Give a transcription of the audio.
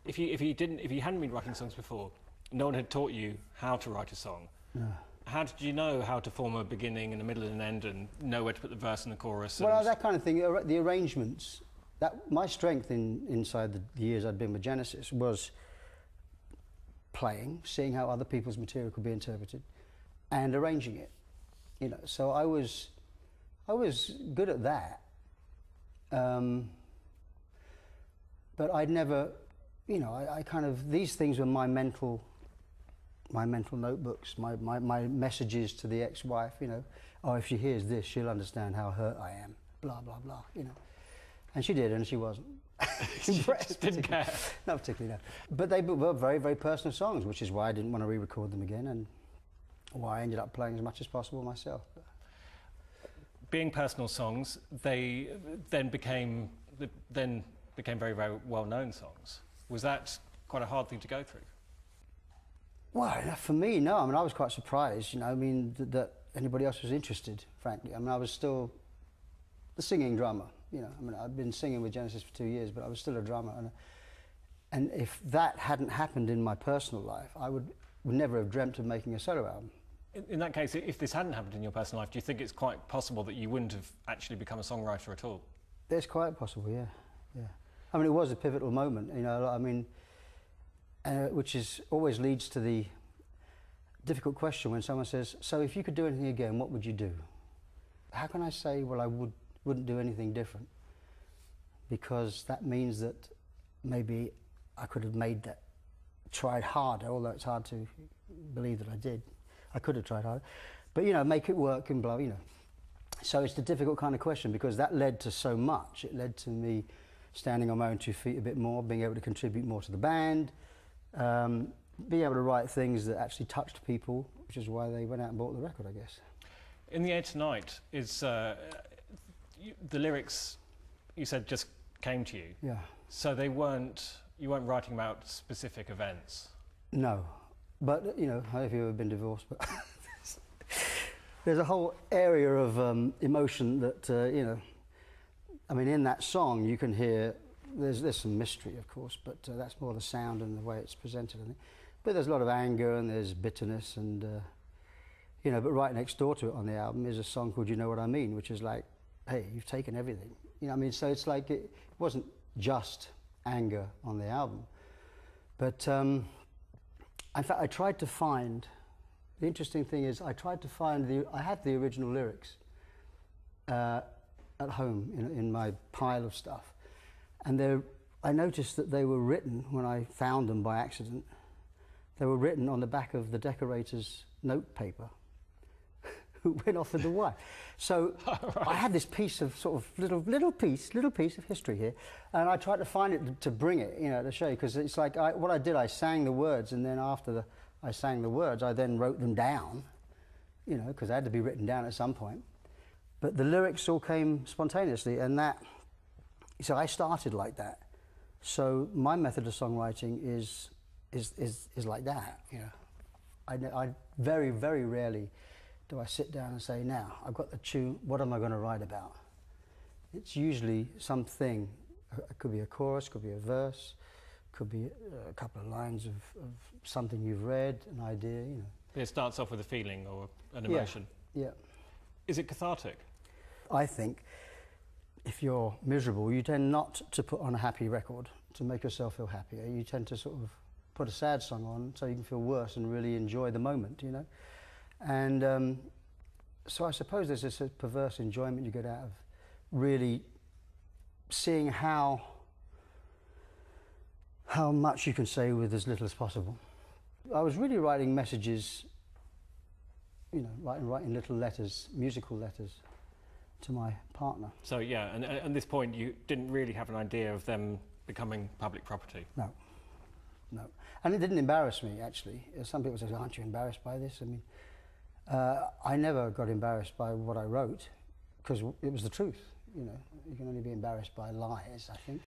If you hadn't been writing songs before, no one had taught you how to write a song. No. How did you know how to form a beginning and a middle and an end, and know where to put the verse and the chorus? Well, that kind of thing. The arrangements. That my strength inside the years I'd been with Genesis was playing, seeing how other people's material could be interpreted, and arranging it. You know, so I was good at that. But I'd never, you know, I kind of, these things were my mental notebooks, my messages to the ex-wife, you know. Oh, if she hears this, she'll understand how hurt I am, blah, blah, blah, you know. And she did, and she wasn't impressed. She didn't care. Not particularly, no. But they were very, very personal songs, which is why I didn't want to re-record them again, and why I ended up playing as much as possible myself. Being personal songs, they then became very, very well-known songs. Was that quite a hard thing to go through? Well, for me, no. I mean, I was quite surprised, you know, I mean, that anybody else was interested, frankly. I mean, I was still the singing drummer, you know. I mean, I'd been singing with Genesis for 2 years, but I was still a drummer. And if that hadn't happened in my personal life, I would never have dreamt of making a solo album. In that case, if this hadn't happened in your personal life, do you think it's quite possible that you wouldn't have actually become a songwriter at all? It's quite possible, yeah, yeah. I mean, it was a pivotal moment, you know, I mean, which always leads to the difficult question when someone says, so if you could do anything again, what would you do? How can I say, well, I wouldn't do anything different? Because that means that maybe I could have tried harder, although it's hard to believe that I did. I could have tried harder. But, you know, make it work and blah, you know. So it's the difficult kind of question, because that led to so much. It led to me standing on my own 2 feet a bit more, being able to contribute more to the band, being able to write things that actually touched people, which is why they went out and bought the record, I guess. In the Air Tonight, is the lyrics, you said, just came to you? Yeah. So you weren't writing about specific events? No. But, you know, I don't know if you've ever been divorced, but there's a whole area of emotion that, you know, I mean, in that song you can hear, there's some mystery, of course, but that's more the sound and the way it's presented, I think. But there's a lot of anger and there's bitterness and, you know, but right next door to it on the album is a song called You Know What I Mean, which is like, hey, you've taken everything. You know what I mean? So it's like, it wasn't just anger on the album. But, in fact, I tried to find, the interesting thing is, I had the original lyrics at home in my pile of stuff. And I noticed that they were written, when I found them by accident, they were written on the back of the decorator's note paper who went off with the wife. So right. I had this piece of sort of little piece of history here, and I tried to find it to bring it, you know, to show you, because it's like what I did, I sang the words, and then after I sang the words, I then wrote them down, you know, because they had to be written down at some point. But the lyrics all came spontaneously, and so I started like that. So my method of songwriting is like that, you know. I very, very rarely do I sit down and say, now, I've got the tune, what am I going to write about? It's usually something, it could be a chorus, could be a verse, could be a couple of lines of something you've read, an idea, you know. It starts off with a feeling or an emotion. Yeah. Is it cathartic? I think if you're miserable, you tend not to put on a happy record to make yourself feel happier. You tend to sort of put a sad song on so you can feel worse and really enjoy the moment, you know. And so I suppose there's this perverse enjoyment you get out of really seeing how much you can say with as little as possible. I was really writing messages, you know, writing little letters, musical letters to my partner. So yeah, and at this point you didn't really have an idea of them becoming public property? No. No. And it didn't embarrass me, actually. Some people say, aren't you embarrassed by this? I mean, I never got embarrassed by what I wrote, because it was the truth, you know. You can only be embarrassed by lies, I think.